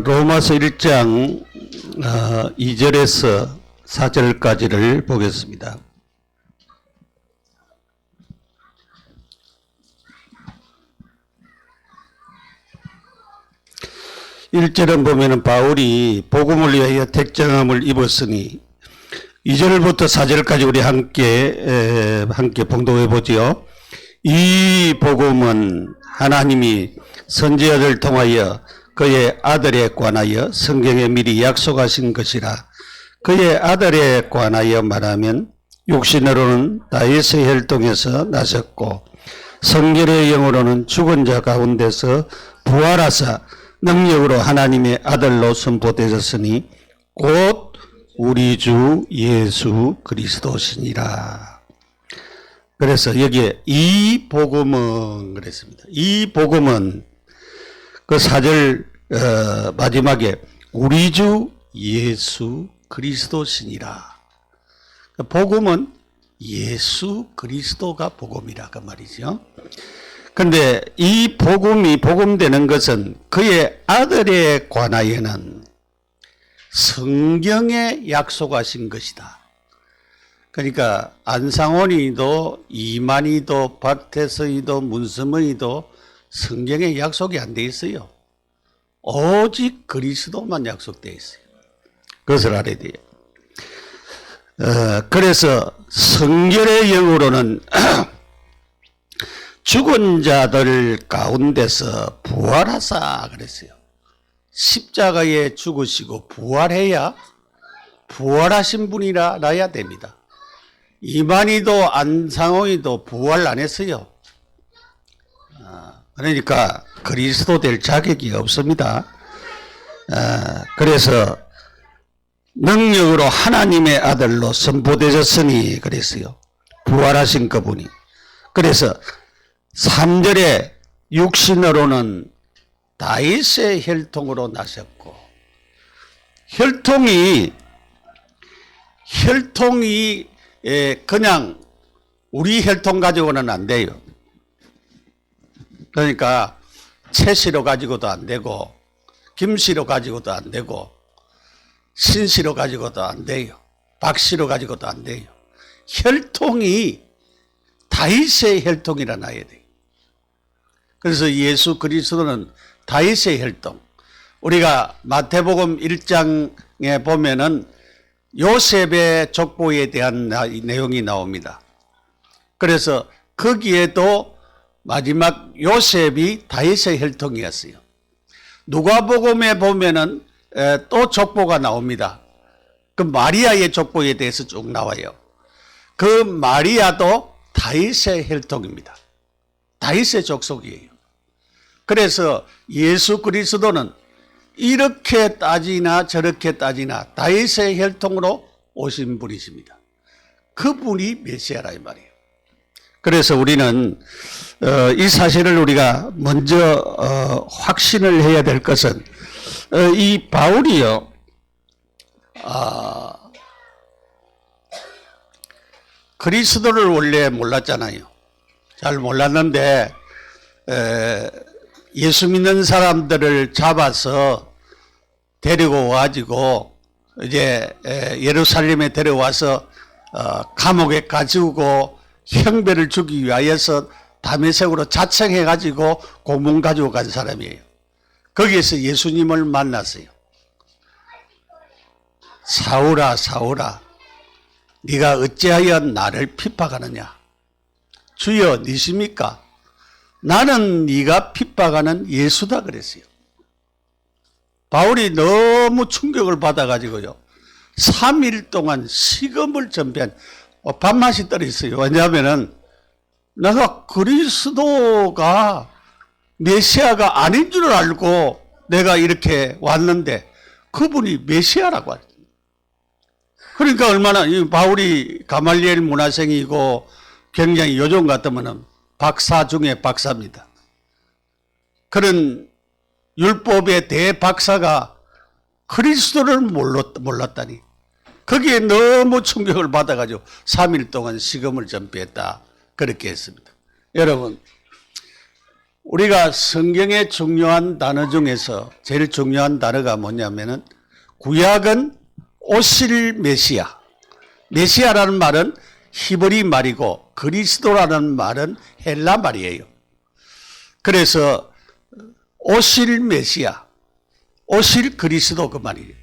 로마서 1장 2절에서 4절까지를 보겠습니다. (1절은) 보면은 바울이 복음을 위하여 택정함을 입었으니 2절부터 4절까지 우리 함께 봉독해 보지요. 이 복음은 하나님이 선지자를 통하여 그의 아들에 관하여 성경에 미리 약속하신 것이라. 그의 아들에 관하여 말하면 육신으로는 다윗의 혈통에서 나셨고 성결의 영으로는 죽은 자 가운데서 부활하사 능력으로 하나님의 아들로 선포되셨으니 곧 우리 주 예수 그리스도시니라. 그래서 여기에 이 복음은 그랬습니다. 이 복음은 그 4절 마지막에 우리 주 예수 그리스도시니라. 복음은 예수 그리스도가 복음이라 그 말이죠. 그런데 이 복음이 복음되는 것은 그의 아들에 관하여는 성경에 약속하신 것이다. 그러니까 안상원이도 이만희도 박태서이도 문서문이도 성경에 약속이 안 돼 있어요. 오직 그리스도만 약속되어 있어요. 그것을 알아야 돼요. 그래서 성결의 영으로는 죽은 자들 가운데서 부활하사 그랬어요. 십자가에 죽으시고 부활해야 부활하신 분이라 나야 됩니다. 이만희도 안상홍이도 부활 안 했어요. 그러니까 그리스도 될 자격이 없습니다. 그래서 능력으로 하나님의 아들로 선포되셨으니 그랬어요. 부활하신 그분이. 그래서 3절에 육신으로는 다윗의 혈통으로 나셨고, 혈통이 그냥 우리 혈통 가지고는 안 돼요. 그러니까 최씨로 가지고도 안 되고 김씨로 가지고도 안 되고 신씨로 가지고도 안 돼요. 박씨로 가지고도 안 돼요. 혈통이 다윗의 혈통이라 나야 돼요. 그래서 예수 그리스도는 다윗의 혈통. 우리가 마태복음 1장에 보면은 요셉의 족보에 대한 내용이 나옵니다. 그래서 거기에도 마지막 요셉이 다윗의 혈통이었어요. 누가복음에 보면은 또 족보가 나옵니다. 그 마리아의 족보에 대해서 쭉 나와요. 그 마리아도 다윗의 혈통입니다. 다윗의 족속이에요. 그래서 예수 그리스도는 이렇게 따지나 저렇게 따지나 다윗의 혈통으로 오신 분이십니다. 그분이 메시아라 이 말이에요. 그래서 우리는 이 사실을 우리가 먼저 확신을 해야 될 것은 이 바울이요 그리스도를 원래 몰랐잖아요. 잘 몰랐는데 예수 믿는 사람들을 잡아서 데리고 와가지고 이제 예루살렘에 데려와서 감옥에 가지고 형배를 주기 위하여서 다메섹으로 자청해가지고 고문 가지고 간 사람이에요. 거기에서 예수님을 만났어요. 사울아 사울아 네가 어찌하여 나를 핍박하느냐. 주여 니십니까? 나는 네가 핍박하는 예수다 그랬어요. 바울이 너무 충격을 받아가지고요 3일 동안 식음을 전폐한 밥맛이 떨어졌어요. 왜냐하면 내가 그리스도가 메시아가 아닌 줄 알고 내가 이렇게 왔는데 그분이 메시아라고 하죠. 그러니까 얼마나 바울이 가말리엘 문화생이고 굉장히 요즘 같으면 박사 중에 박사입니다. 그런 율법의 대박사가 그리스도를 몰랐다니 거기에 너무 충격을 받아가지고 3일 동안 식음을 전폐했다 그렇게 했습니다. 여러분 우리가 성경의 중요한 단어 중에서 제일 중요한 단어가 뭐냐면은 구약은 오실 메시아. 메시아라는 말은 히브리 말이고 그리스도라는 말은 헬라 말이에요. 그래서 오실 메시아, 오실 그리스도 그 말이에요.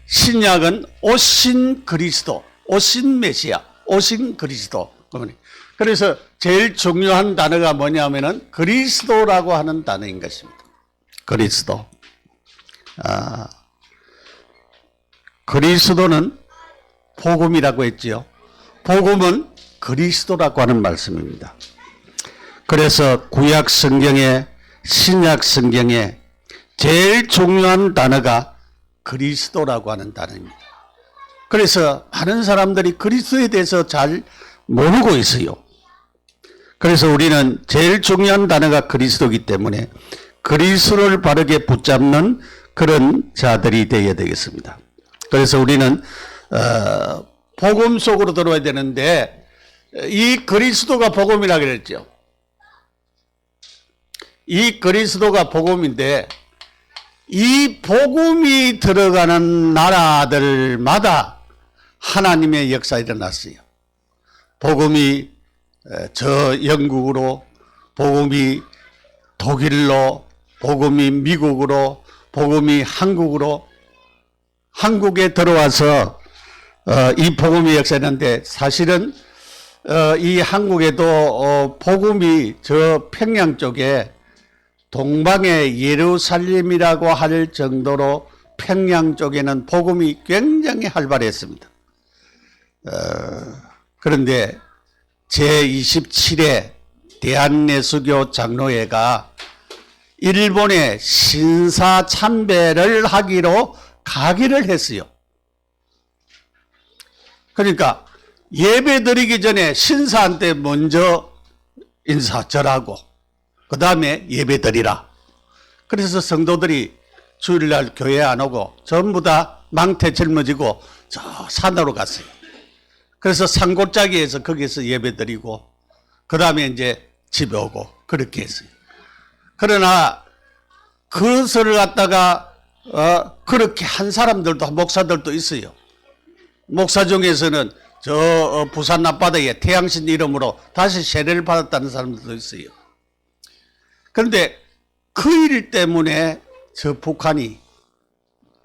신약은 오신 그리스도, 오신 메시아, 오신 그리스도 그 말이에요. 그래서 제일 중요한 단어가 뭐냐면은 그리스도라고 하는 단어인 것입니다. 그리스도. 그리스도는 복음이라고 했지요. 복음은 그리스도라고 하는 말씀입니다. 그래서 구약 성경에 신약 성경에 제일 중요한 단어가 그리스도라고 하는 단어입니다. 그래서 많은 사람들이 그리스도에 대해서 잘 모르고 있어요. 그래서 우리는 제일 중요한 단어가 그리스도이기 때문에 그리스도를 바르게 붙잡는 그런 자들이 되어야 되겠습니다. 그래서 우리는 복음 속으로 들어야 되는데 이 그리스도가 복음이라고 그랬죠. 이 그리스도가 복음인데 이 복음이 들어가는 나라들마다 하나님의 역사가 일어났어요. 복음이 저 영국으로, 복음이 독일로, 복음이 미국으로, 복음이 한국으로, 한국에 들어와서 이 복음의 역사였는데 사실은 이 한국에도 복음이 저 평양 쪽에 동방의 예루살렘이라고 할 정도로 평양 쪽에는 복음이 굉장히 활발했습니다. 그런데 제27회 대한예수교 장로회가 일본에 신사 참배를 하기로 가기를 했어요. 그러니까 예배 드리기 전에 신사한테 먼저 인사 절하고 그 다음에 예배 드리라. 그래서 성도들이 주일날 교회 안 오고 전부 다 망태 젊어지고 저 산으로 갔어요. 그래서 산골짜기에서 거기서 예배 드리고 그 다음에 이제 집에 오고 그렇게 했어요. 그러나 그것을 갖다가 그렇게 한 사람들도 목사들도 있어요. 목사 중에서는 저 부산 앞바다에 태양신 이름으로 다시 세례를 받았다는 사람들도 있어요. 그런데 그 일 때문에 저 북한이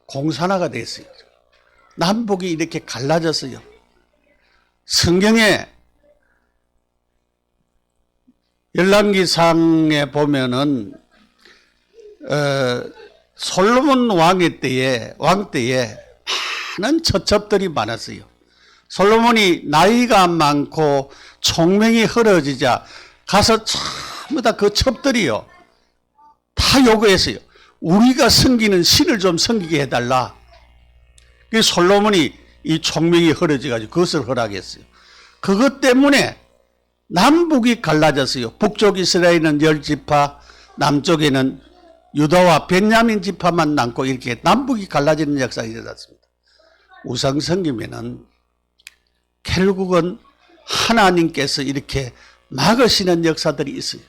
공산화가 됐어요. 남북이 이렇게 갈라졌어요. 성경에 열왕기상에 보면은 솔로몬 왕 때에 많은 처첩들이 많았어요. 솔로몬이 나이가 많고 총명이 흐려지자 가서 전부 다 그 첩들이요 다 요구했어요. 우리가 섬기는 신을 좀 섬기게 해달라. 그래서 솔로몬이 이 총명이 흐려져가지고 그것을 허락했어요. 그것 때문에 남북이 갈라졌어요. 북쪽 이스라엘은 10지파, 남쪽에는 유다와 베냐민 지파만 남고 이렇게 남북이 갈라지는 역사가 일어났습니다. 우상 섬기면은 결국은 하나님께서 이렇게 막으시는 역사들이 있어요.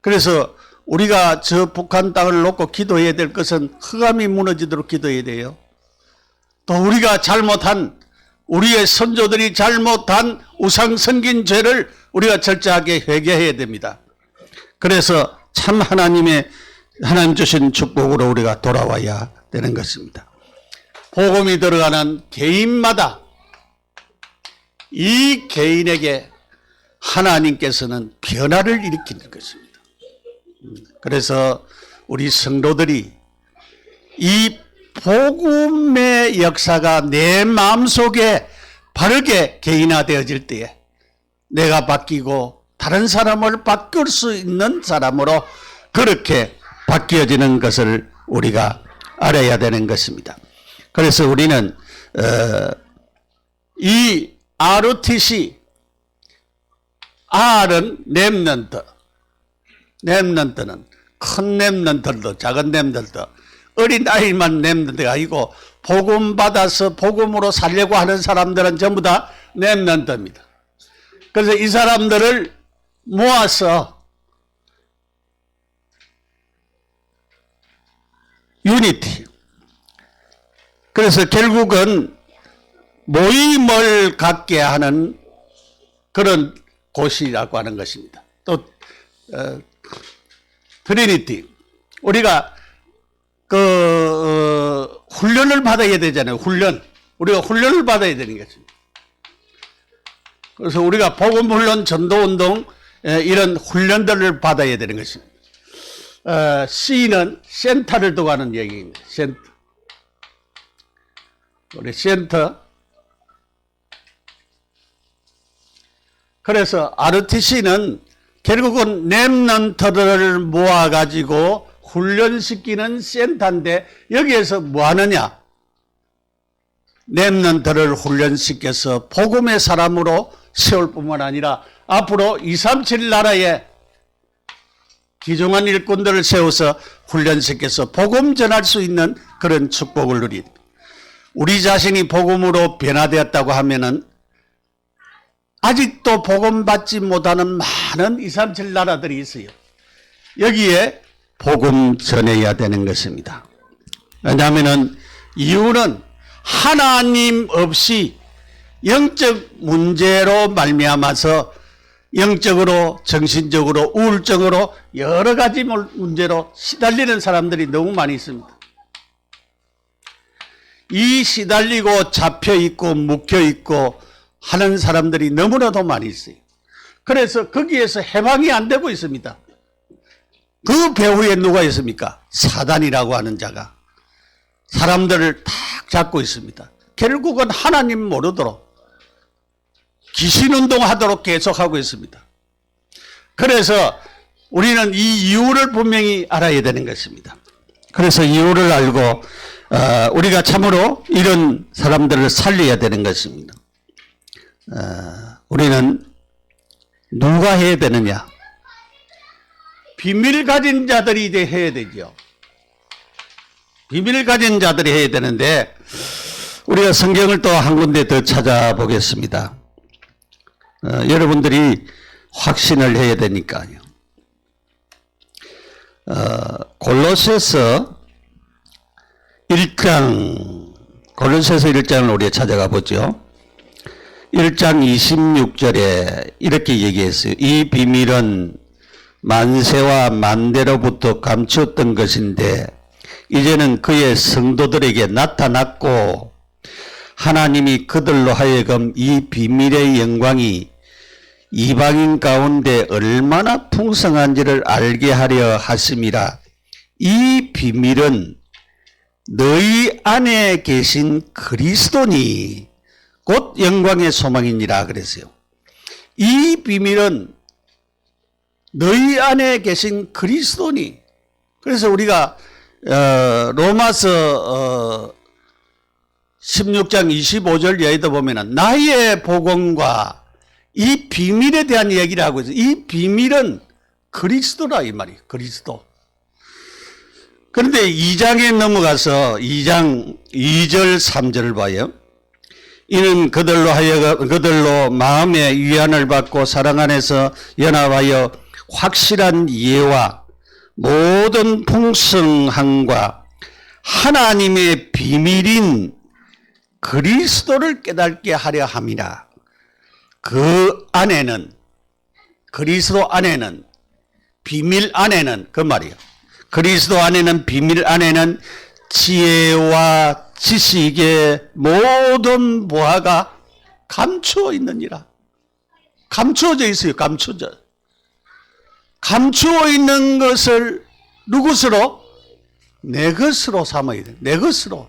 그래서 우리가 저 북한 땅을 놓고 기도해야 될 것은 흑암이 무너지도록 기도해야 돼요. 또 우리가 잘못한 우리의 선조들이 잘못한 우상 섬긴 죄를 우리가 철저하게 회개해야 됩니다. 그래서 참 하나님 주신 축복으로 우리가 돌아와야 되는 것입니다. 복음이 들어가는 개인마다 이 개인에게 하나님께서는 변화를 일으키는 것입니다. 그래서 우리 성도들이 이 복음의 역사가 내 마음속에 바르게 개인화되어질 때에 내가 바뀌고 다른 사람을 바꿀 수 있는 사람으로 그렇게 바뀌어지는 것을 우리가 알아야 되는 것입니다. 그래서 우리는 이 ROTC, R은 렘넌트는 큰 렘넌트들도 작은 렘넌트들도 어린 아이만 렘넌트가 아니고 복음 받아서 복음으로 살려고 하는 사람들은 전부 다 렘넌트입니다. 그래서 이 사람들을 모아서 유니티. 그래서 결국은 모임을 갖게 하는 그런 곳이라고 하는 것입니다. 또 트리니티. 우리가 훈련을 받아야 되잖아요. 우리가 훈련을 받아야 되는 것입니다. 그래서 우리가 복음훈련, 전도운동 이런 훈련들을 받아야 되는 것입니다. C는 센터를 두고 하는 얘기입니다. 센터. 우리 센터. 그래서 RTC는 결국은 렘넌트를 모아가지고 훈련시키는 센터인데 여기에서 뭐 하느냐? 렘넌트를 훈련시켜서 복음의 사람으로 세울 뿐만 아니라 앞으로 237 나라에 귀중한 일꾼들을 세워서 훈련시켜서 복음 전할 수 있는 그런 축복을 누린, 우리 자신이 복음으로 변화되었다고 하면은 아직도 복음 받지 못하는 많은 237 나라들이 있어요. 여기에 복음 전해야 되는 것입니다. 왜냐하면은 이유는 하나님 없이 영적 문제로 말미암아서 영적으로, 정신적으로, 우울증으로 여러 가지 문제로 시달리는 사람들이 너무 많이 있습니다. 이 시달리고 잡혀있고 묶여있고 하는 사람들이 너무나도 많이 있어요. 그래서 거기에서 해방이 안 되고 있습니다. 그 배후에 누가 있습니까? 사단이라고 하는 자가 사람들을 탁 잡고 있습니다. 결국은 하나님 모르도록 귀신운동하도록 계속하고 있습니다. 그래서 우리는 이 이유를 분명히 알아야 되는 것입니다. 그래서 이유를 알고 우리가 참으로 이런 사람들을 살려야 되는 것입니다. 우리는 누가 해야 되느냐? 비밀 가진 자들이 이제 해야 되죠. 비밀 가진 자들이 해야 되는데 우리가 성경을 또 한 군데 더 찾아보겠습니다. 여러분들이 확신을 해야 되니까요. 골로새서 1장을 우리가 찾아가 보죠. 1장 26절에 이렇게 얘기했어요. 이 비밀은 만세와 만대로부터 감추었던 것인데 이제는 그의 성도들에게 나타났고 하나님이 그들로 하여금 이 비밀의 영광이 이방인 가운데 얼마나 풍성한지를 알게 하려 하심이라. 이 비밀은 너희 안에 계신 그리스도니 곧 영광의 소망이니라 그랬어요. 이 비밀은 너희 안에 계신 그리스도니. 그래서 우리가 로마서 16장 25절 여기다 보면은 나의 복음과 이 비밀에 대한 얘기를 하고 있어요. 이 비밀은 그리스도라 이 말이에요. 그리스도. 그런데 2장에 넘어가서 2장 2절 3절을 봐요. 이는 그들로 마음의 위안을 받고 사랑 안에서 연합하여 확실한 이해와 모든 풍성함과 하나님의 비밀인 그리스도를 깨닫게 하려 함이라. 그 안에는, 그리스도 안에는, 비밀 안에는, 그 말이에요. 그리스도 안에는, 비밀 안에는 지혜와 지식의 모든 보화가 감추어 있느니라. 감추어져 있어요. 감추어 있는 것을 누구스로? 내 것으로 삼아야 돼. 내 것으로.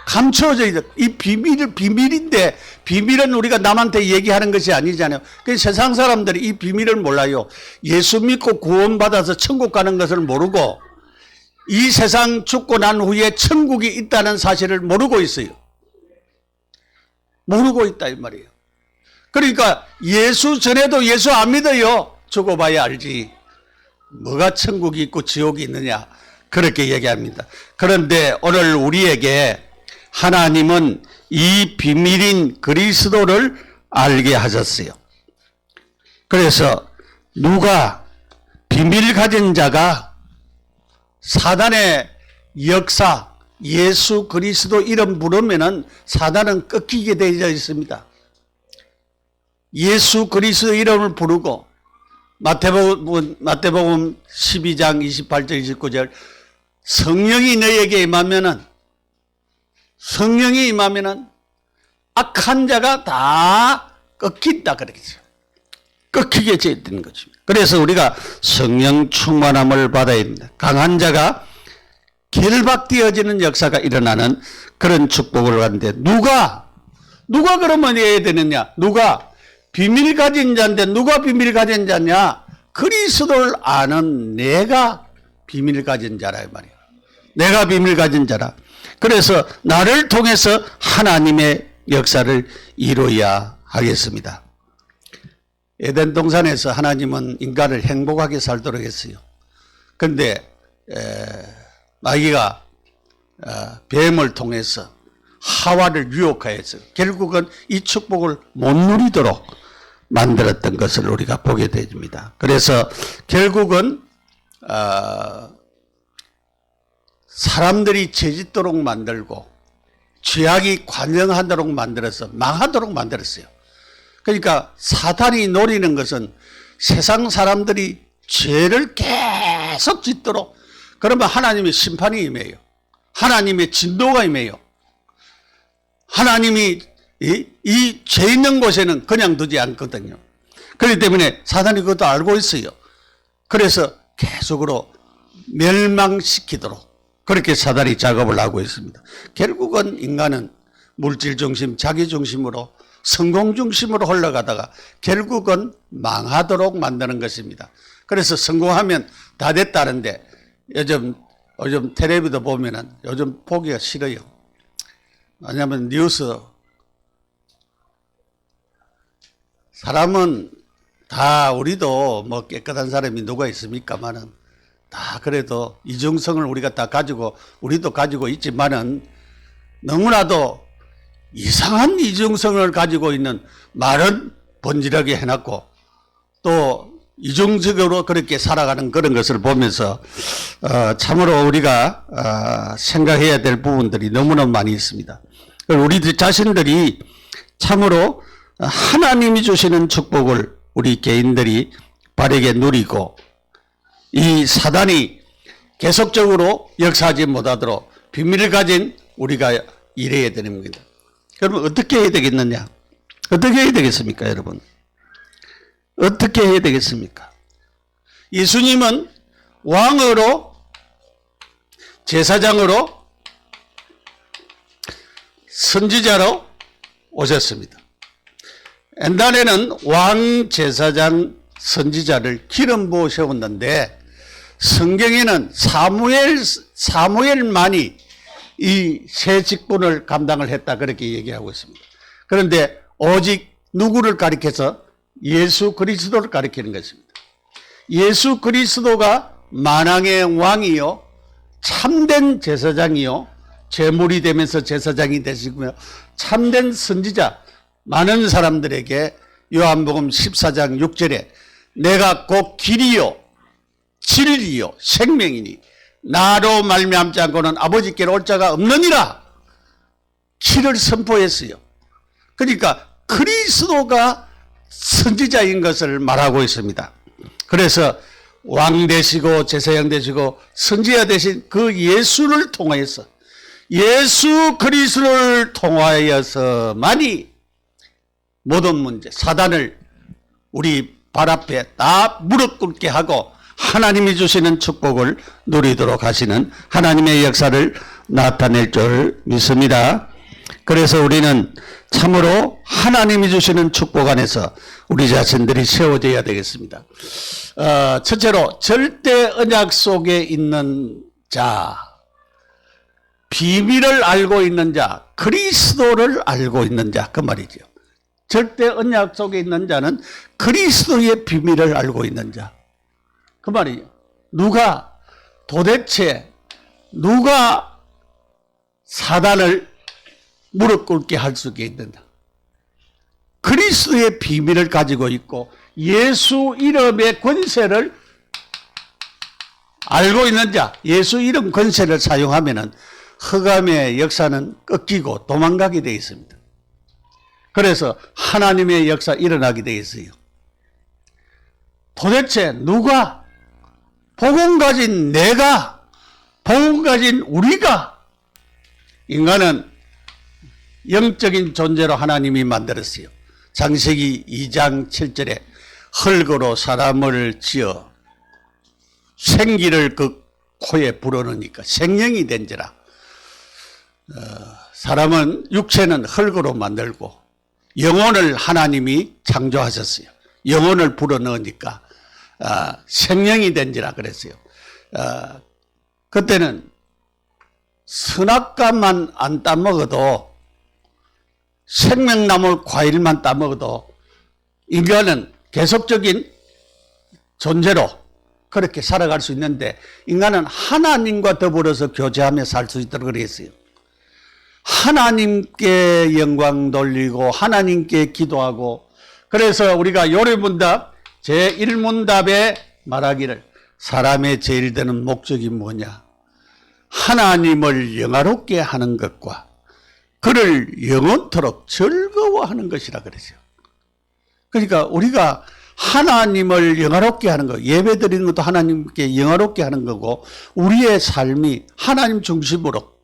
감추어져 있다. 이 비밀인데, 비밀은 우리가 남한테 얘기하는 것이 아니잖아요. 그래서 세상 사람들이 이 비밀을 몰라요. 예수 믿고 구원받아서 천국 가는 것을 모르고, 이 세상 죽고 난 후에 천국이 있다는 사실을 모르고 있어요. 모르고 있다, 이 말이에요. 그러니까 예수 전에도 예수 안 믿어요. 죽어봐야 알지. 뭐가 천국이 있고 지옥이 있느냐. 그렇게 얘기합니다. 그런데 오늘 우리에게 하나님은 이 비밀인 그리스도를 알게 하셨어요. 그래서 누가 비밀 가진 자가 사단의 역사, 예수 그리스도 이름 부르면은 사단은 꺾이게 되어 있습니다. 예수 그리스도 이름을 부르고 마태복음 12장 28절 29절 성령이 너에게 임하면은 악한 자가 다 꺾인다 그러겠죠. 꺾이게 되는 거죠. 그래서 우리가 성령 충만함을 받아야 합니다. 강한 자가 결박되어지는 역사가 일어나는 그런 축복을 갖는데 누가 그러면 해야 되느냐? 누가 비밀 가진 자인데 누가 비밀 가진 자냐? 그리스도를 아는 내가 비밀 가진 자라 이 말이야. 내가 비밀 가진 자라. 그래서 나를 통해서 하나님의 역사를 이루어야 하겠습니다. 에덴 동산에서 하나님은 인간을 행복하게 살도록 했어요. 그런데 마귀가 뱀을 통해서 하와를 유혹하여서 결국은 이 축복을 못 누리도록 만들었던 것을 우리가 보게 됩니다. 그래서 결국은 사람들이 죄짓도록 만들고 죄악이 관영하도록 만들어서 망하도록 만들었어요. 그러니까 사탄이 노리는 것은 세상 사람들이 죄를 계속 짓도록, 그러면 하나님의 심판이 임해요. 하나님의 진노가 임해요. 하나님이 이 죄 있는 곳에는 그냥 두지 않거든요. 그렇기 때문에 사탄이 그것도 알고 있어요. 그래서 계속으로 멸망시키도록 그렇게 사단이 작업을 하고 있습니다. 결국은 인간은 물질 중심, 자기 중심으로, 성공 중심으로 흘러가다가 결국은 망하도록 만드는 것입니다. 그래서 성공하면 다 됐다는데 요즘 텔레비도 보면은 요즘 보기가 싫어요. 왜냐하면 뉴스, 사람은 다 우리도 뭐 깨끗한 사람이 누가 있습니까만은 다 그래도 이중성을 우리가 다 가지고 우리도 가지고 있지만은 너무나도 이상한 이중성을 가지고 있는 말은 번지르게 해놨고 또 이중적으로 그렇게 살아가는 그런 것을 보면서 참으로 우리가 생각해야 될 부분들이 너무너무 많이 있습니다. 우리들 자신들이 참으로 하나님이 주시는 축복을 우리 개인들이 바르게 누리고 이 사단이 계속적으로 역사하지 못하도록 비밀을 가진 우리가 일해야 되는 겁니다. 그러면 어떻게 해야 되겠느냐? 어떻게 해야 되겠습니까, 여러분? 어떻게 해야 되겠습니까? 예수님은 왕으로, 제사장으로, 선지자로 오셨습니다. 옛날에는 왕, 제사장, 선지자를 기름 부어 세웠는데 성경에는 사무엘만이 이 세 직분을 감당을 했다 그렇게 얘기하고 있습니다. 그런데 오직 누구를 가리켜서 예수 그리스도를 가리키는 것입니다. 예수 그리스도가 만왕의 왕이요 참된 제사장이요 제물이 되면서 제사장이 되시고요 참된 선지자, 많은 사람들에게 요한복음 14장 6절에 내가 곧 길이요 진리요 생명이니 나로 말미암지 않고는 아버지께로 올 자가 없느니라 길을 선포했어요. 그러니까 그리스도가 선지자인 것을 말하고 있습니다. 그래서 왕 되시고 제사장 되시고 선지자 되신 그 예수를 통하여서 예수 그리스도를 통하여서만이 모든 문제, 사단을 우리 발 앞에 다 무릎 꿇게 하고 하나님이 주시는 축복을 누리도록 하시는 하나님의 역사를 나타낼 줄 믿습니다. 그래서 우리는 참으로 하나님이 주시는 축복 안에서 우리 자신들이 세워져야 되겠습니다. 첫째로 절대 언약 속에 있는 자, 비밀을 알고 있는 자, 그리스도를 알고 있는 자, 그 말이죠. 절대 언약 속에 있는 자는 그리스도의 비밀을 알고 있는 자. 그 말이에요. 도대체 누가 사단을 무릎 꿇게 할 수 있는가? 그리스도의 비밀을 가지고 있고 예수 이름의 권세를 알고 있는 자, 예수 이름 권세를 사용하면은 흑암의 역사는 꺾이고 도망가게 되어 있습니다. 그래서 하나님의 역사 일어나게 되어 있어요. 도대체 누가, 복음 가진 내가, 복음 가진 우리가, 인간은 영적인 존재로 하나님이 만들었어요. 창세기 2장 7절에 흙으로 사람을 지어 생기를 그 코에 불어넣으니까 생명이 된지라. 사람은 육체는 흙으로 만들고 영혼을 하나님이 창조하셨어요. 영혼을 불어넣으니까 생명이 된지라 그랬어요. 그때는 선악과만 안 따먹어도, 생명나무 과일만 따먹어도 인간은 계속적인 존재로 그렇게 살아갈 수 있는데, 인간은 하나님과 더불어서 교제하며 살 수 있도록 그랬어요. 하나님께 영광 돌리고 하나님께 기도하고. 그래서 우리가 요리문답 제1문답에 말하기를, 사람의 제일 되는 목적이 뭐냐? 하나님을 영화롭게 하는 것과 그를 영원토록 즐거워하는 것이라 그러죠. 그러니까 우리가 하나님을 영화롭게 하는 거, 예배 드리는 것도 하나님께 영화롭게 하는 거고, 우리의 삶이 하나님 중심으로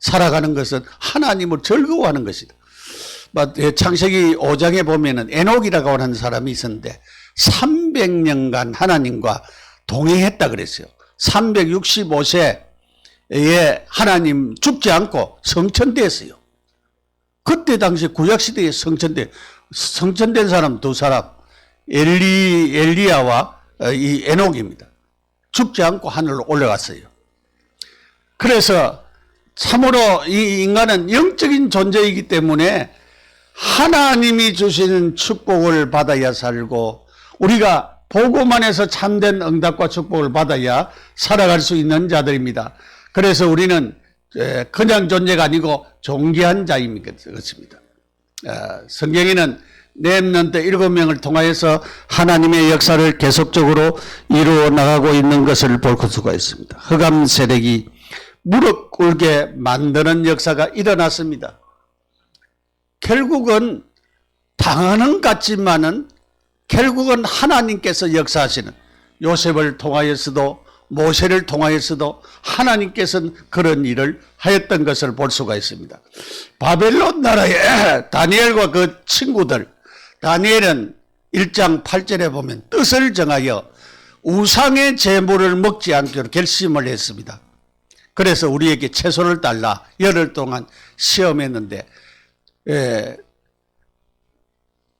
살아가는 것은 하나님을 즐거워하는 것이다. 창세기 5장에 보면은 에녹이라고 하는 사람이 있었는데 300년간 하나님과 동행했다 그랬어요. 365세에 하나님 죽지 않고 성천됐어요. 그때 당시 구약시대에 성천된 사람 두 사람, 엘리야와 이 에녹입니다. 죽지 않고 하늘로 올라갔어요. 그래서 참으로 이 인간은 영적인 존재이기 때문에 하나님이 주시는 축복을 받아야 살고, 우리가 복음 안에서 참된 응답과 축복을 받아야 살아갈 수 있는 자들입니다. 그래서 우리는 그냥 존재가 아니고 존귀한 자인 것입니다. 성경에는 렘넌트 7명을 통하여서 하나님의 역사를 계속적으로 이루어 나가고 있는 것을 볼 수가 있습니다. 흑암 세력이 무릎 꿇게 만드는 역사가 일어났습니다. 결국은 당하는 것 같지만은 결국은 하나님께서 역사하시는, 요셉을 통하여서도 모세를 통하여서도 하나님께서는 그런 일을 하였던 것을 볼 수가 있습니다. 바벨론 나라의 다니엘과 그 친구들, 다니엘은 1장 8절에 보면 뜻을 정하여 우상의 제물을 먹지 않기로 결심을 했습니다. 그래서 우리에게 채소를 달라 열흘 동안 시험했는데,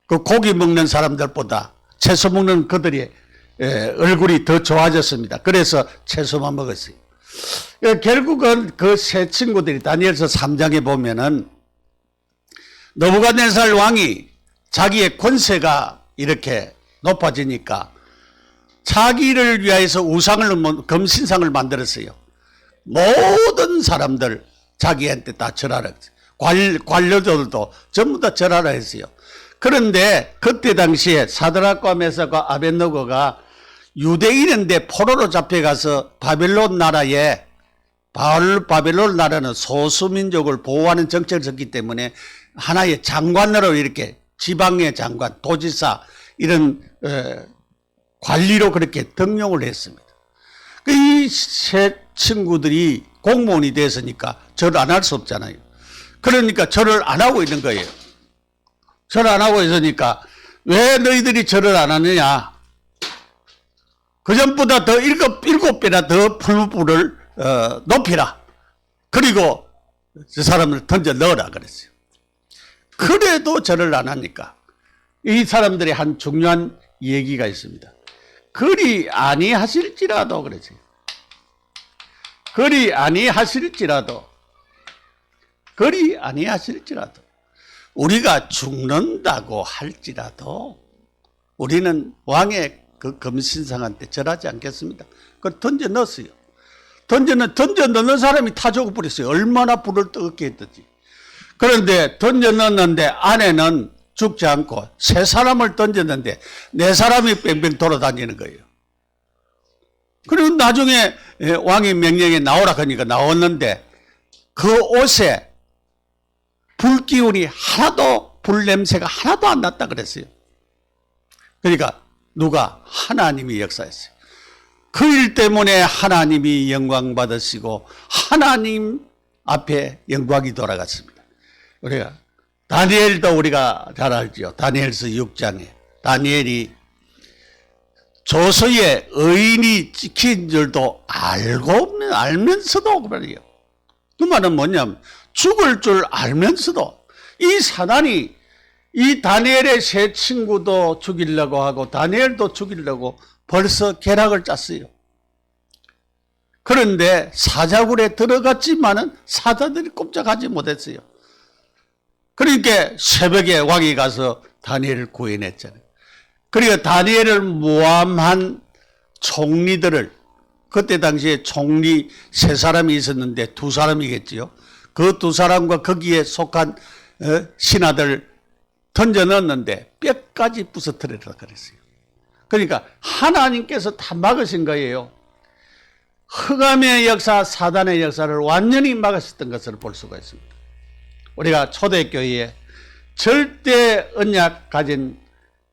그 고기 먹는 사람들보다 채소 먹는 그들이 얼굴이 더 좋아졌습니다. 그래서 채소만 먹었어요. 결국은 그 세 친구들이 다니엘서 3장에 보면은 느부갓네살 왕이 자기의 권세가 이렇게 높아지니까 자기를 위하여서 우상을, 금신상을 만들었어요. 모든 사람들 자기한테 다 절하라. 관료들도 전부 다 절하라 했어요. 그런데 그때 당시에 사드락과 메삭과 아벳느고가 유대인인데 포로로 잡혀가서 바벨론 나라에, 바벨론 나라는 소수민족을 보호하는 정책을 썼기 때문에 하나의 장관으로 이렇게 지방의 장관, 도지사 이런 관리로 그렇게 등용을 했습니다. 이 세 친구들이 공무원이 됐으니까 절을 안 할 수 없잖아요. 그러니까 절을 안 하고 있는 거예요. 절을 안 하고 있으니까 왜 너희들이 절을 안 하느냐? 그전보다 더 일곱 배나 더 풀무불을 높이라. 그리고 저 사람을 던져 넣으라 그랬어요. 그래도 절을 안 하니까 이 사람들이 한 중요한 얘기가 있습니다. 그리 아니하실지라도 그랬어요. 그리 아니하실지라도 우리가 죽는다고 할지라도 우리는 왕의 그 금신상한테 절하지 않겠습니다. 그걸 던져 넣었어요. 던져 넣는 사람이 타 죽어버렸어요. 얼마나 불을 뜨겁게 했든지. 그런데 던져 넣었는데 안에는 죽지 않고 세 사람을 던졌는데 네 사람이 뺑뺑 돌아다니는 거예요. 그리고 나중에 왕의 명령에 나오라 하니까 나왔는데 그 옷에 불기운이 하나도, 불 냄새가 하나도 안 났다 그랬어요. 그러니까 누가? 하나님이 역사했어요. 그 일 때문에 하나님이 영광 받으시고 하나님 앞에 영광이 돌아갔습니다. 우리가 다니엘도 우리가 잘 알죠. 다니엘서 6장에 다니엘이 조서에 의인이 찍힌 줄도 알면서도 그래요. 그 말은 뭐냐면 죽을 줄 알면서도 이 사단이 이 다니엘의 세 친구도 죽이려고 하고 다니엘도 죽이려고 벌써 계략을 짰어요. 그런데 사자굴에 들어갔지만은 사자들이 꼼짝하지 못했어요. 그러니까 새벽에 왕이 가서 다니엘을 구해냈잖아요. 그러니까 다니엘을 모함한 총리들을, 그때 당시에 총리 3사람이 있었는데 2사람이겠지요. 그 2사람과 거기에 속한 신하들 던져 넣었는데 뼈까지 부서뜨리라 그랬어요. 그러니까 하나님께서 다 막으신 거예요. 흑암의 역사, 사단의 역사를 완전히 막으셨던 것을 볼 수가 있습니다. 우리가 초대교회에 절대 언약 가진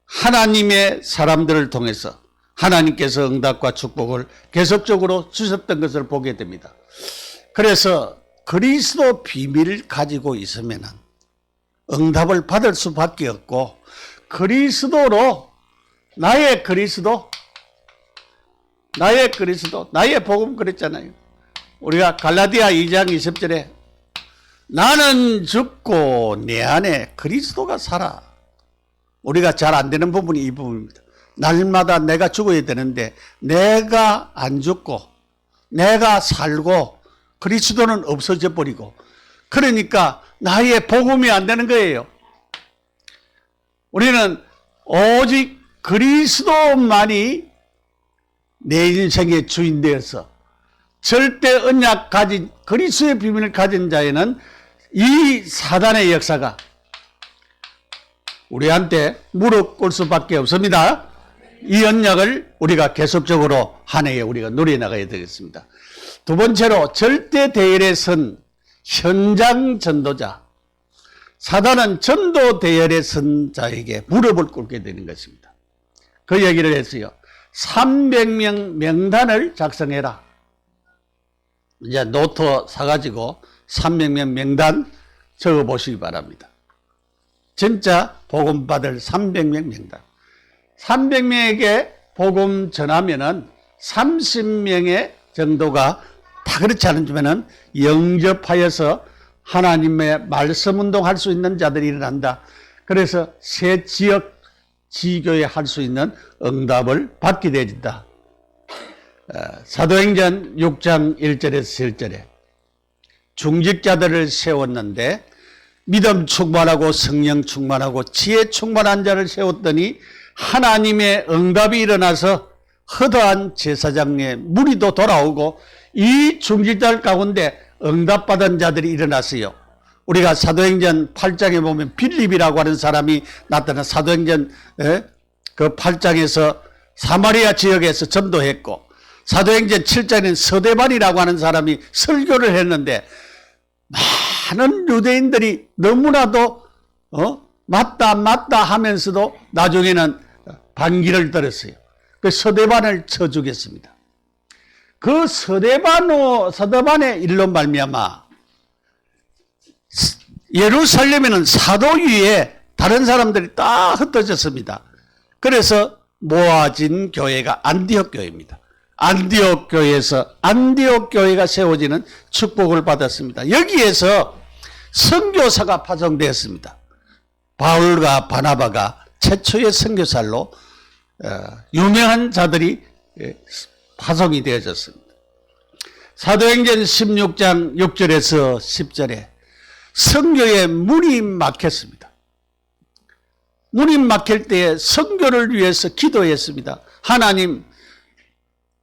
하나님의 사람들을 통해서 하나님께서 응답과 축복을 계속적으로 주셨던 것을 보게 됩니다. 그래서 그리스도 비밀을 가지고 있으면 응답을 받을 수밖에 없고, 그리스도로 나의 그리스도, 나의 복음 그랬잖아요. 우리가 갈라디아 2장 20절에 나는 죽고 내 안에 그리스도가 살아. 우리가 잘 안 되는 부분이 이 부분입니다. 날마다 내가 죽어야 되는데 내가 안 죽고 내가 살고 그리스도는 없어져 버리고, 그러니까 나의 복음이 안 되는 거예요. 우리는 오직 그리스도만이 내 인생의 주인 되어서 절대 언약 가진 그리스도의 비밀을 가진 자에는 이 사단의 역사가 우리한테 무릎 꿇을 수밖에 없습니다. 이 언약을 우리가 계속적으로 한 해에 우리가 누려나가야 되겠습니다. 두 번째로 절대 대열에 선 현장 전도자. 사단은 전도 대열에 선 자에게 무릎을 꿇게 되는 것입니다. 그 얘기를 했어요. 300명 명단을 작성해라. 이제 노트 사가지고 300명 명단 적어보시기 바랍니다. 진짜 복음 받을 300명 명단. 300명에게 복음 전하면은 30명의 정도가 다 그렇지 않으면은 영접하여서 하나님의 말씀 운동할 수 있는 자들이 일어난다. 그래서 새 지역 지교에 할 수 있는 응답을 받게 되어진다. 사도행전 6장 1절에서 7절에 중직자들을 세웠는데 믿음 충만하고 성령 충만하고 지혜 충만한 자를 세웠더니 하나님의 응답이 일어나서 허다한 제사장의 무리도 돌아오고 이 중직자들 가운데 응답받은 자들이 일어났어요. 우리가 사도행전 8장에 보면 빌립이라고 하는 사람이 나타나 사도행전 그 8장에서 사마리아 지역에서 전도했고, 사도행전 7장에는 서대반이라고 하는 사람이 설교를 했는데 많은 유대인들이 너무나도 맞다 하면서도 나중에는 반기를 들었어요. 그 서대반을 쳐 죽였습니다. 그 서대반의 일로 말미암아 예루살렘에는 사도 위에 다른 사람들이 다 흩어졌습니다. 그래서 모아진 교회가 안디옥 교회입니다. 안디옥 교회에서 안디옥 교회가 세워지는 축복을 받았습니다. 여기에서 선교사가 파송되었습니다. 바울과 바나바가 최초의 선교사로 유명한 자들이 파송이 되어졌습니다. 사도행전 16장 6절에서 10절에 선교의 문이 막혔습니다. 문이 막힐 때에 선교를 위해서 기도했습니다. 하나님,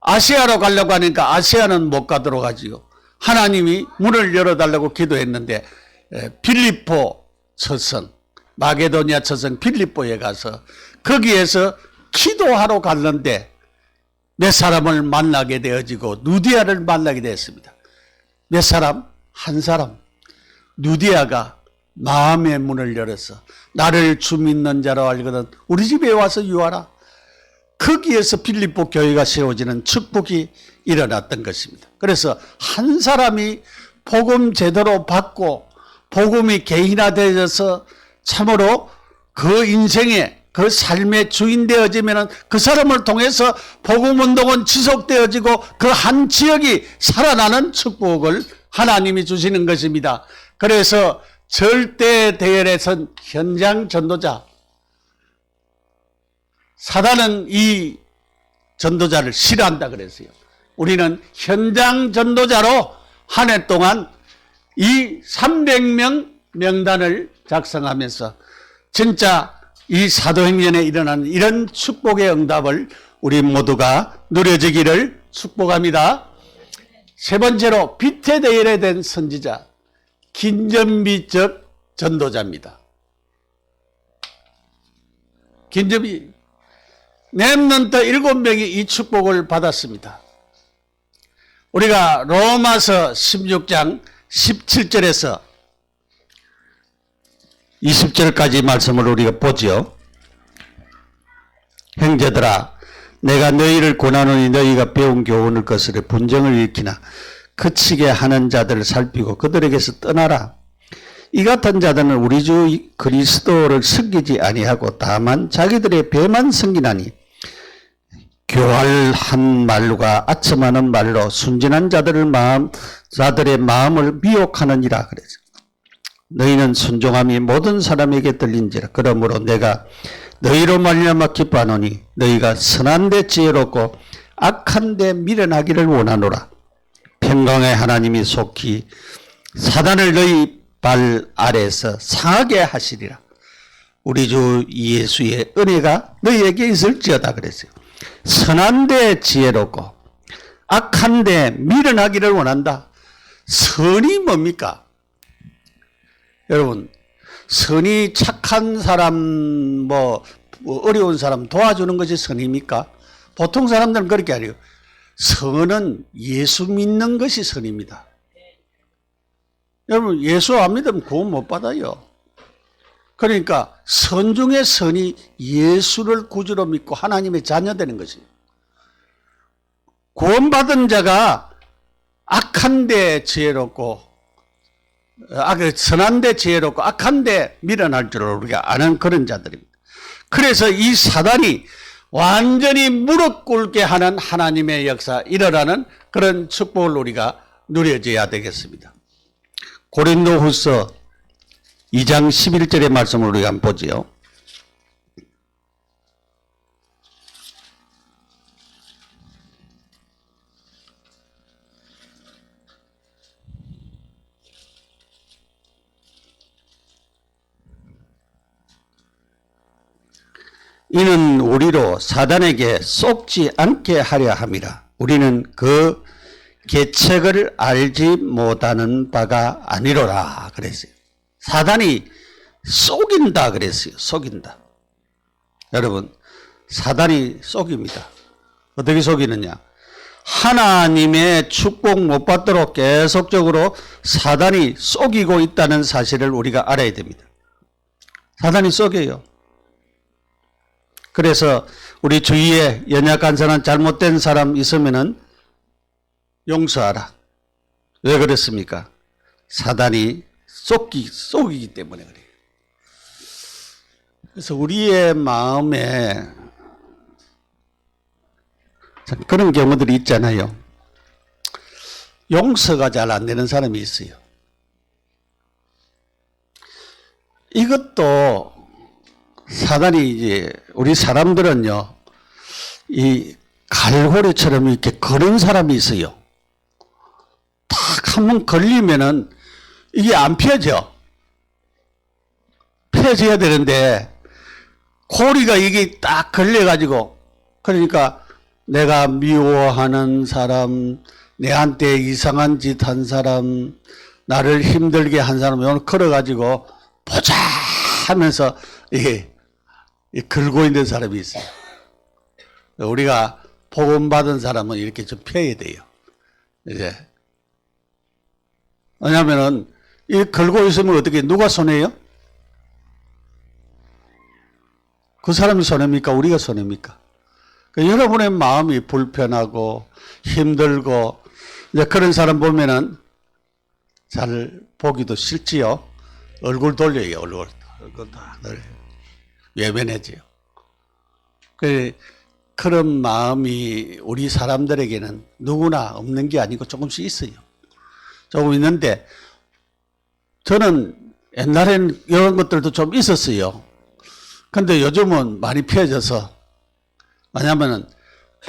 아시아로 가려고 하니까 아시아는 못 가도록 하지요. 하나님이 문을 열어달라고 기도했는데 빌립보 처성, 마게도니아 처성 빌립보에 가서 거기에서 기도하러 갔는데 몇 사람을 만나게 되어지고 누디아를 만나게 되었습니다. 몇 사람? 한 사람. 누디아가 마음의 문을 열어서 나를 주 믿는 자로 알거든 우리 집에 와서 유하라. 거기에서 빌립보 교회가 세워지는 축복이 일어났던 것입니다. 그래서 한 사람이 복음 제대로 받고 복음이 개인화되어서 참으로 그 인생의 그 삶의 주인 되어지면 그 사람을 통해서 복음운동은 지속되어지고 그 한 지역이 살아나는 축복을 하나님이 주시는 것입니다. 그래서 절대 대열에선 현장 전도자, 사단은 이 전도자를 싫어한다 그랬어요. 우리는 현장 전도자로 한 해 동안 이 300명 명단을 작성하면서 진짜 이 사도행전에 일어나는 이런 축복의 응답을 우리 모두가 누려지기를 축복합니다. 세 번째로 빛의 대열에 된 선지자, 긴전비적 전도자입니다. 긴전비 렘넌트 7명이 이 축복을 받았습니다. 우리가 로마서 16장 17절에서 20절까지 말씀을 우리가 보지요. 형제들아 내가 너희를 권하노니 너희가 배운 교훈을 거스려 분정을 일으키나 그치게 하는 자들을 살피고 그들에게서 떠나라. 이 같은 자들은 우리 주 그리스도를 섬기지 아니하고 다만 자기들의 배만 섬기나니 교활한 말과 아첨하는 말로 순진한 자들의 마음을 미혹하느니라 그래서 너희는 순종함이 모든 사람에게 들린지라. 그러므로 내가 너희로 말미암아 기뻐하노니 너희가 선한 데 지혜롭고 악한 데 미련하기를 원하노라. 평강의 하나님이 속히 사단을 너희 발 아래에서 상하게 하시리라. 우리 주 예수의 은혜가 너희에게 있을지어다 그랬어요. 선한 데 지혜롭고 악한 데 미련하기를 원한다. 선이 뭡니까? 여러분, 선이 착한 사람, 어려운 사람 도와주는 것이 선입니까? 보통 사람들은 그렇게 하래요. 선은 예수 믿는 것이 선입니다. 여러분, 예수 안 믿으면 구원 못 받아요. 그러니까 선 중에 선이 예수를 구주로 믿고 하나님의 자녀 되는 것이에요. 구원받은 자가 악한데 지혜롭고 선한데 지혜롭고 악한데 미련할 줄 우리가 아는 그런 자들입니다. 그래서 이 사단이 완전히 무릎 꿇게 하는 하나님의 역사 일어나는 그런 축복을 우리가 누려져야 되겠습니다. 고린도후서 2장 11절의 말씀을 우리가 한번 보지요. 이는 우리로 사단에게 속지 않게 하려 함이라. 우리는 그 계책을 알지 못하는 바가 아니로라 그랬어요. 사단이 속인다 그랬어요. 속인다. 여러분, 사단이 속입니다. 어떻게 속이느냐? 하나님의 축복 못 받도록 계속적으로 사단이 속이고 있다는 사실을 우리가 알아야 됩니다. 사단이 속여요. 그래서 우리 주위에 연약한 사람, 잘못된 사람 있으면은 용서하라. 왜 그렇습니까? 사단이 속이기 때문에 그래요. 그래서 우리의 마음에 그런 경우들이 있잖아요. 용서가 잘 안 되는 사람이 있어요. 이것도 사단이 이제 우리 사람들은요, 이 갈고리처럼 이렇게 거는 사람이 있어요. 딱 한번 걸리면은 이게 안 펴져. 펴져야 되는데 고리가 이게 딱 걸려가지고, 그러니까 내가 미워하는 사람, 내한테 이상한 짓 한 사람, 나를 힘들게 한 사람 오늘 걸어가지고 보자 하면서 이게 걸고 있는 사람이 있어요. 우리가 복음 받은 사람은 이렇게 좀 펴야 돼요. 이제. 왜냐면은, 이 걸고 있으면 어떻게, 누가 손해요? 그 사람이 손해입니까? 우리가 손해입니까? 여러분의 마음이 불편하고 힘들고, 이제 그런 사람 보면은 잘 보기도 싫지요. 얼굴 돌려요, 얼굴. 얼굴 다 외면해지요. 그런 마음이 우리 사람들에게는 누구나 없는 게 아니고 조금씩 있어요. 조금 있는데, 저는 옛날에는 이런 것들도 좀 있었어요. 근데 요즘은 많이 피해져서, 왜냐면은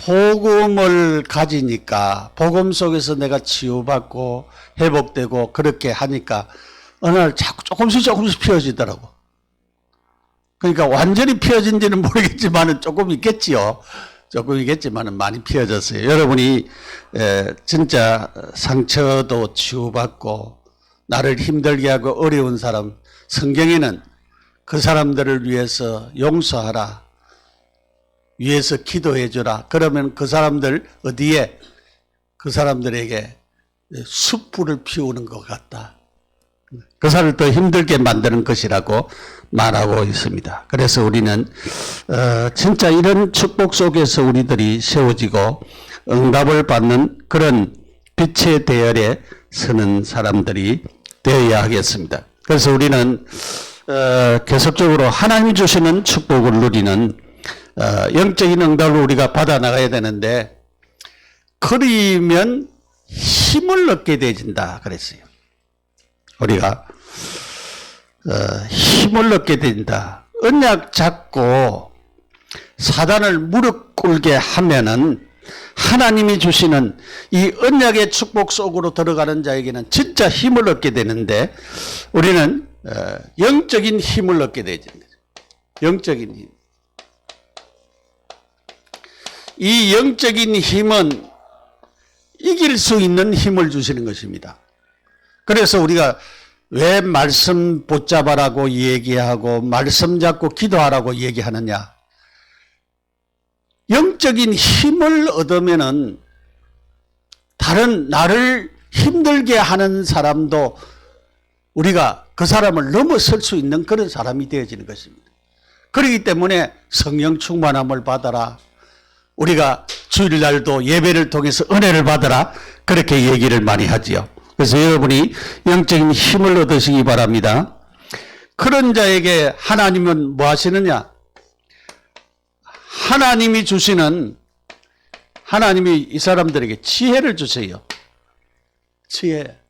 복음을 가지니까 복음 속에서 내가 치유받고 회복되고 그렇게 하니까 어느 날 자꾸 조금씩 피어지더라고. 그러니까 완전히 피어진지는 모르겠지만은 조금 있겠지요. 조금 있겠지만은 많이 피어졌어요. 여러분이 진짜 상처도 치유받고 나를 힘들게 하고 어려운 사람, 성경에는 그 사람들을 위해서 용서하라, 위해서 기도해 주라. 그러면 그 사람들 어디에, 그 사람들에게 숯불을 피우는 것 같다. 그 사람을 더 힘들게 만드는 것이라고 말하고 있습니다. 그래서 우리는 진짜 이런 축복 속에서 우리들이 세워지고 응답을 받는 그런 빛의 대열에 서는 사람들이 되어야 하겠습니다. 그래서 우리는 계속적으로 하나님이 주시는 축복을 누리는 영적인 응답을 우리가 받아 나가야 되는데, 그러면 힘을 얻게 되진다 그랬어요. 우리가 힘을 얻게 된다. 언약 잡고 사단을 무릎 꿇게 하면은 하나님이 주시는 이 언약의 축복 속으로 들어가는 자에게는 진짜 힘을 얻게 되는데, 우리는 영적인 힘을 얻게 되죠. 영적인 힘. 이 영적인 힘은 이길 수 있는 힘을 주시는 것입니다. 그래서 우리가 왜 말씀 붙잡아라고 얘기하고 말씀 잡고 기도하라고 얘기하느냐. 영적인 힘을 얻으면은 다른 나를 힘들게 하는 사람도 우리가 그 사람을 넘어설 수 있는 그런 사람이 되어지는 것입니다. 그렇기 때문에 성령 충만함을 받아라. 우리가 주일날도 예배를 통해서 은혜를 받아라. 그렇게 얘기를 많이 하지요. 그래서 여러분이 영적인 힘을 얻으시기 바랍니다. 그런 자에게 하나님은 뭐 하시느냐? 하나님이 주시는, 하나님이 이 사람들에게 지혜를 주세요. 지혜.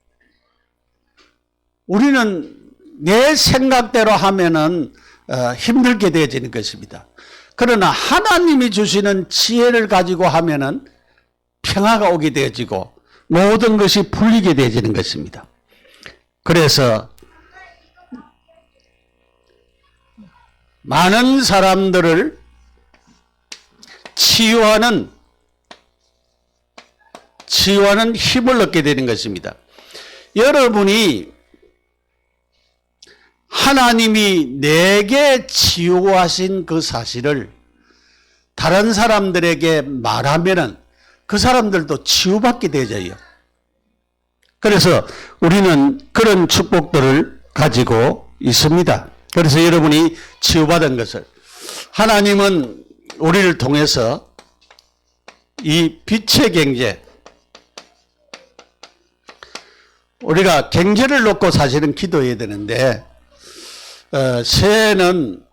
우리는 내 생각대로 하면은 힘들게 되어지는 것입니다. 그러나 하나님이 주시는 지혜를 가지고 하면은 평화가 오게 되어지고 모든 것이 풀리게 되어지는 것입니다. 그래서 많은 사람들을 치유하는 힘을 얻게 되는 것입니다. 여러분이 하나님이 내게 치유하신 그 사실을 다른 사람들에게 말하면은 그 사람들도 치유받게 되어져요. 그래서 우리는 그런 축복들을 가지고 있습니다. 그래서 여러분이 치유받은 것을, 하나님은 우리를 통해서 이 빛의 경제, 우리가 경제를 놓고 사실은 기도해야 되는데, 새해는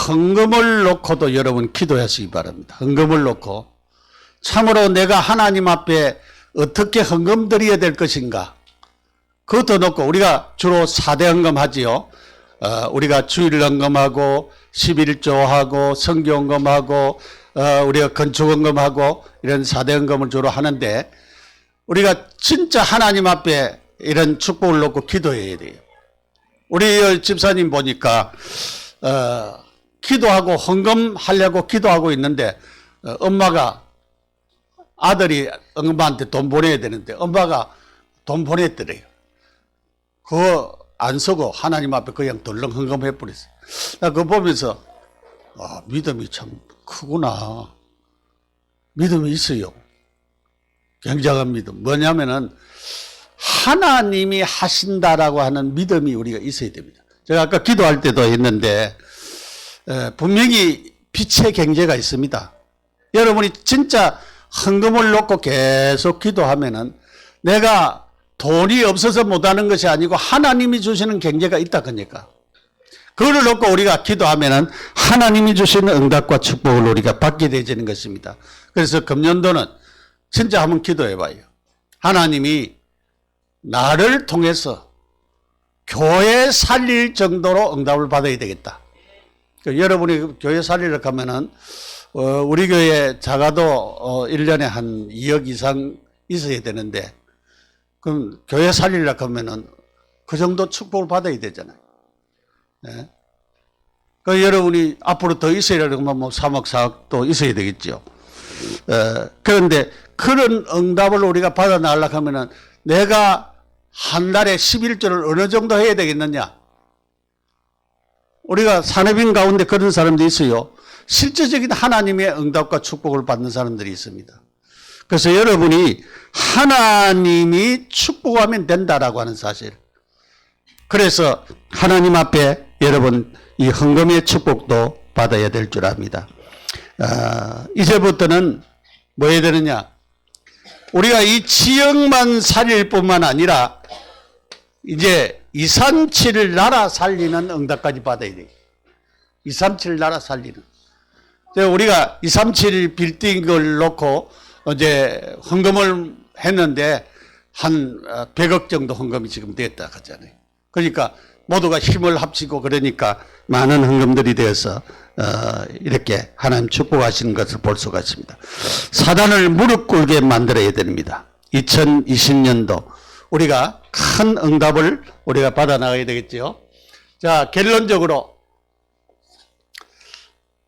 헌금을 놓고도 여러분 기도하시기 바랍니다. 헌금을 놓고 참으로 내가 하나님 앞에 어떻게 헌금 드려야 될 것인가, 그것도 놓고 우리가 주로 4대 헌금 하지요. 우리가 주일 헌금하고 11조하고 성교 헌금하고 우리가 건축 헌금하고 이런 4대 헌금을 주로 하는데, 우리가 진짜 하나님 앞에 이런 축복을 놓고 기도해야 돼요. 우리 집사님 보니까 기도하고 헌금하려고 기도하고 있는데 엄마가, 아들이 엄마한테 돈 보내야 되는데 엄마가 돈 보냈더래요. 그거 안 쓰고 하나님 앞에 그냥 덜렁 헌금해 버렸어요. 나 그거 보면서 믿음이 참 크구나. 믿음이 있어요. 굉장한 믿음. 뭐냐면은 하나님이 하신다라고 하는 믿음이 우리가 있어야 됩니다. 제가 아까 기도할 때도 했는데 분명히 빛의 경제가 있습니다. 여러분이 진짜 헌금을 놓고 계속 기도하면은 내가 돈이 없어서 못하는 것이 아니고 하나님이 주시는 경제가 있다 그러니까. 그거를 놓고 우리가 기도하면은 하나님이 주시는 응답과 축복을 우리가 받게 되는 것입니다. 그래서 금년도는 진짜 한번 기도해 봐요. 하나님이 나를 통해서 교회 살릴 정도로 응답을 받아야 되겠다. 여러분이 교회 살리려고 하면은 우리 교회 작아도 1년에 한 2억 이상 있어야 되는데 그럼 교회 살리려고 하면은 그 정도 축복을 받아야 되잖아요. 네? 그 여러분이 앞으로 더 있어야 되면 뭐 3억, 4억도 있어야 되겠죠. 그런데 그런 응답을 우리가 받아 나가려고 하면은 내가 한 달에 11조를 어느 정도 해야 되겠느냐? 우리가 산업인 가운데 그런 사람들이 있어요. 실제적인 하나님의 응답과 축복을 받는 사람들이 있습니다. 그래서 여러분이 하나님이 축복하면 된다라고 하는 사실. 그래서 하나님 앞에 여러분 이 헌금의 축복도 받아야 될 줄 압니다. 이제부터는 뭐 해야 되느냐? 우리가 이 지역만 살릴 뿐만 아니라 이제 237 나라 살리는 응답까지 받아야 돼요. 237 나라 살리는. 우리가 237 빌딩을 놓고 이제 헌금을 했는데 한 100억 정도 헌금이 지금 됐다 하잖아요. 그러니까 모두가 힘을 합치고 그러니까 많은 헌금들이 되어서 이렇게 하나님 축복하시는 것을 볼 수가 있습니다. 사단을 무릎 꿇게 만들어야 됩니다. 2020년도 우리가 큰 응답을 우리가 받아 나가야 되겠죠. 자, 결론적으로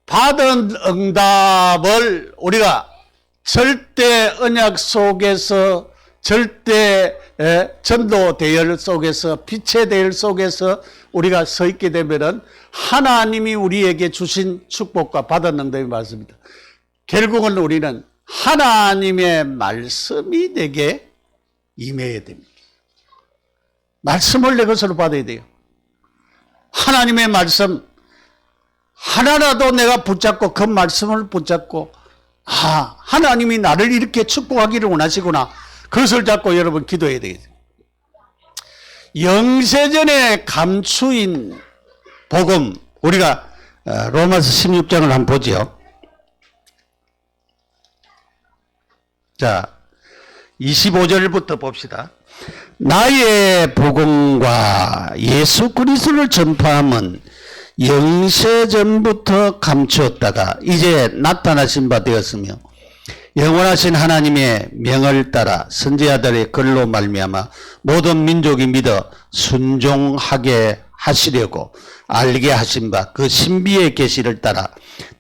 받은 응답을 우리가 절대 언약 속에서 절대 전도 대열 속에서 빛의 대열 속에서 우리가 서 있게 되면은 하나님이 우리에게 주신 축복과 받은 응답이 맞습니다. 결국은 우리는 하나님의 말씀이 내게 임해야 됩니다. 말씀을 내 것으로 받아야 돼요. 하나님의 말씀 하나라도 내가 붙잡고 그 말씀을 붙잡고 하나님이 나를 이렇게 축복하기를 원하시구나. 그것을 잡고 여러분 기도해야 되겠죠. 영세전에 감추인 복음 우리가 로마서 16장을 한번 보죠. 자 25절부터 봅시다. 나의 복음과 예수 그리스도를 전파함은 영세전부터 감추었다가 이제 나타나신 바 되었으며 영원하신 하나님의 명을 따라 선지자들의 글로 말미암아 모든 민족이 믿어 순종하게 하시려고 알게 하신 바 그 신비의 계시를 따라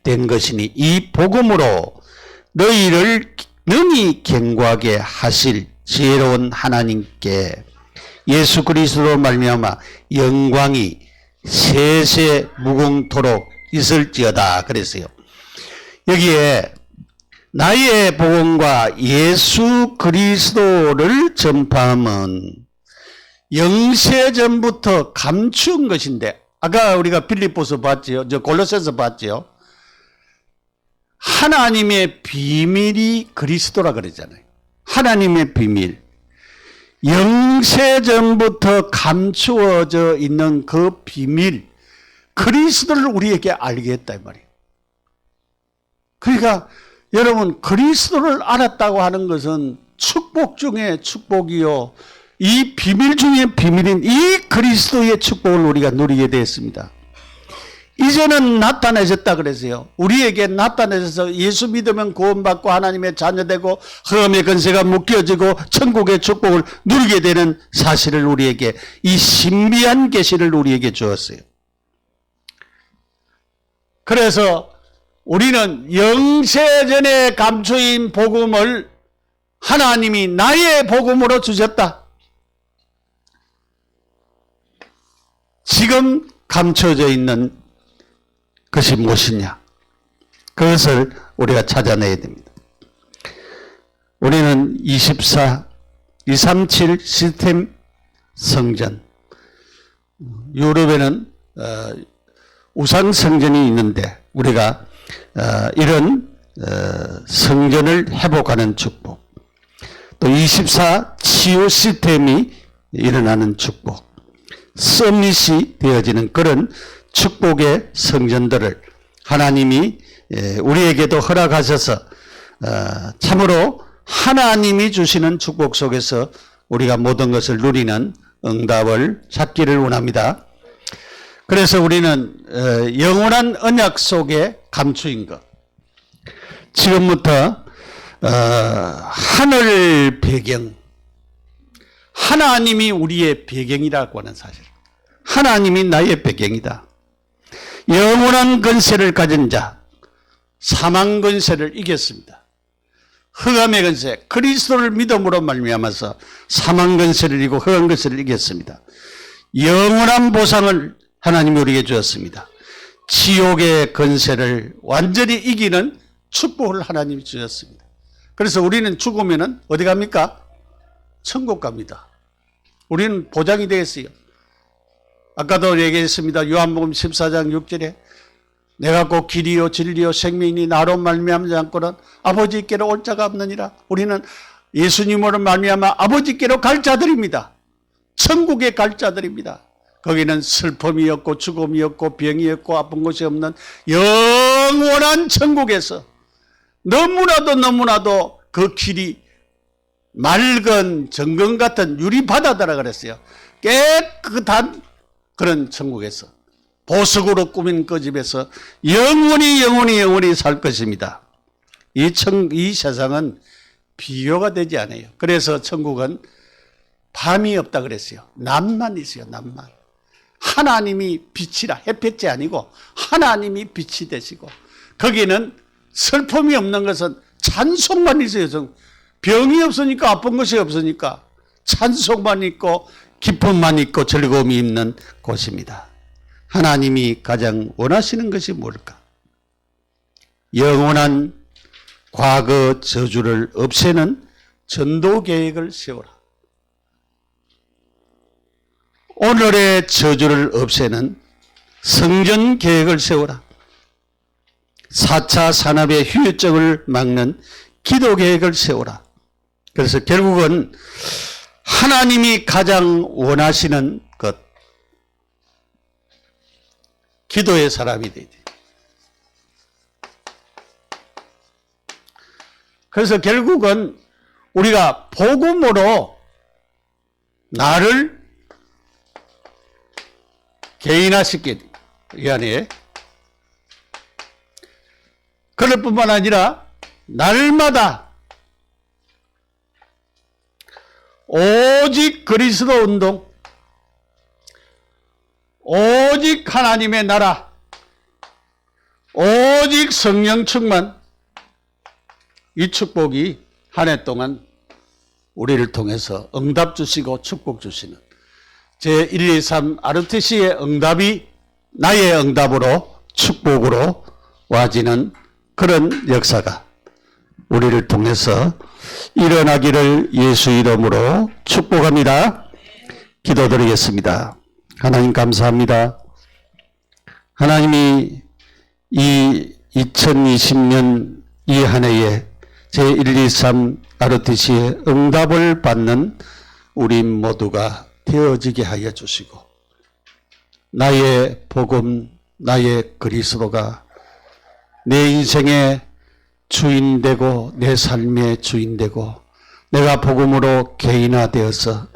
된 것이니 이 복음으로 너희를 능히 견고하게 하실 지혜로운 하나님께 예수 그리스도로 말미암아 영광이 세세 무궁토록 있을지어다 그랬어요. 여기에 나의 복음과 예수 그리스도를 전파함은 영세전부터 감추은 것인데 아까 우리가 빌립보서 봤지요. 저 골로새서 봤지요. 하나님의 비밀이 그리스도라 그러잖아요. 하나님의 비밀. 영세전부터 감추어져 있는 그 비밀 그리스도를 우리에게 알게 했다 이 말이에요. 그러니까 여러분 그리스도를 알았다고 하는 것은 축복 중에 축복이요. 이 비밀 중에 비밀인 이 그리스도의 축복을 우리가 누리게 되었습니다. 이제는 나타내셨다 그랬어요. 우리에게 나타내셔서 예수 믿으면 구원받고 하나님의 자녀되고 흑암의 권세가 묶여지고 천국의 축복을 누리게 되는 사실을 우리에게 이 신비한 계시를 우리에게 주었어요. 그래서 우리는 영세전에 감추인 복음을 하나님이 나의 복음으로 주셨다. 지금 감춰져 있는 것이 무엇이냐? 그것을 우리가 찾아내야 됩니다. 우리는 24, 237 시스템 성전. 유럽에는 우상 성전이 있는데 우리가 이런 성전을 회복하는 축복, 또 24 치유 시스템이 일어나는 축복, 서밋이 되어지는 그런 축복의 성전들을 하나님이 우리에게도 허락하셔서 참으로 하나님이 주시는 축복 속에서 우리가 모든 것을 누리는 응답을 찾기를 원합니다. 그래서 우리는 영원한 언약 속에 감추인 것, 지금부터 하늘 배경, 하나님이 우리의 배경이라고 하는 사실, 하나님이 나의 배경이다. 영원한 권세를 가진 자, 사망 권세를 이겼습니다. 흑암의 권세, 그리스도를 믿음으로 말미암아서 사망 권세를 이기고 흑암 권세를 이겼습니다. 영원한 보상을 하나님이 우리에게 주었습니다. 지옥의 권세를 완전히 이기는 축복을 하나님이 주셨습니다. 그래서 우리는 죽으면은 어디 갑니까? 천국 갑니다. 우리는 보장이 되었어요. 아까도 얘기했습니다. 요한복음 14장 6절에 내가 곧 길이요 진리요 생명이니 나로 말미암지 않고는 아버지께로 올 자가 없느니라. 우리는 예수님으로 말미암아 아버지께로 갈 자들입니다. 천국에 갈 자들입니다. 거기는 슬픔이 없고 죽음이 없고 병이 없고 아픈 것이 없는 영원한 천국에서 너무나도 그 길이 맑은 정금 같은 유리바다다라 그랬어요. 깨끗한 그런 천국에서 보석으로 꾸민 그 집에서 영원히 살 것입니다. 이 세상은 비교가 되지 않아요. 그래서 천국은 밤이 없다 그랬어요. 낮만 있어요. 낮만. 하나님이 빛이라, 햇볕이 아니고 하나님이 빛이 되시고, 거기는 슬픔이 없는 것은 찬송만 있어요. 병이 없으니까, 아픈 것이 없으니까 찬송만 있고 기쁨만 있고 즐거움이 있는 곳입니다. 하나님이 가장 원하시는 것이 뭘까? 영원한 과거 저주를 없애는 전도 계획을 세워라. 오늘의 저주를 없애는 성전 계획을 세워라. 4차 산업의 후유증을 막는 기도 계획을 세워라. 그래서 결국은 하나님이 가장 원하시는 것, 기도의 사람이 되야 돼. 그래서 결국은 우리가 복음으로 나를 개인화시키기 위함에, 그럴 뿐만 아니라 날마다 오직 그리스도 운동, 오직 하나님의 나라, 오직 성령 충만, 이 축복이 한 해 동안 우리를 통해서 응답 주시고 축복 주시는 제123 RTC의 응답이 나의 응답으로 축복으로 와지는 그런 역사가 우리를 통해서 일어나기를 예수 이름으로 축복합니다. 기도드리겠습니다. 하나님 감사합니다. 하나님이 이 2020년 이 한 해에 제123 RTC의 응답을 받는 우리 모두가 되어지게 하여 주시고, 나의 복음, 나의 그리스도가 내 인생의 주인 되고 내 삶의 주인 되고 내가 복음으로 개인화되어서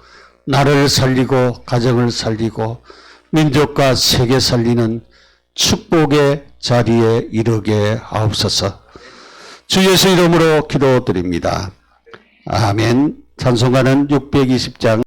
나를 살리고 가정을 살리고 민족과 세계 살리는 축복의 자리에 이르게 하옵소서. 주 예수 이름으로 기도드립니다. 아멘. 찬송가는 620장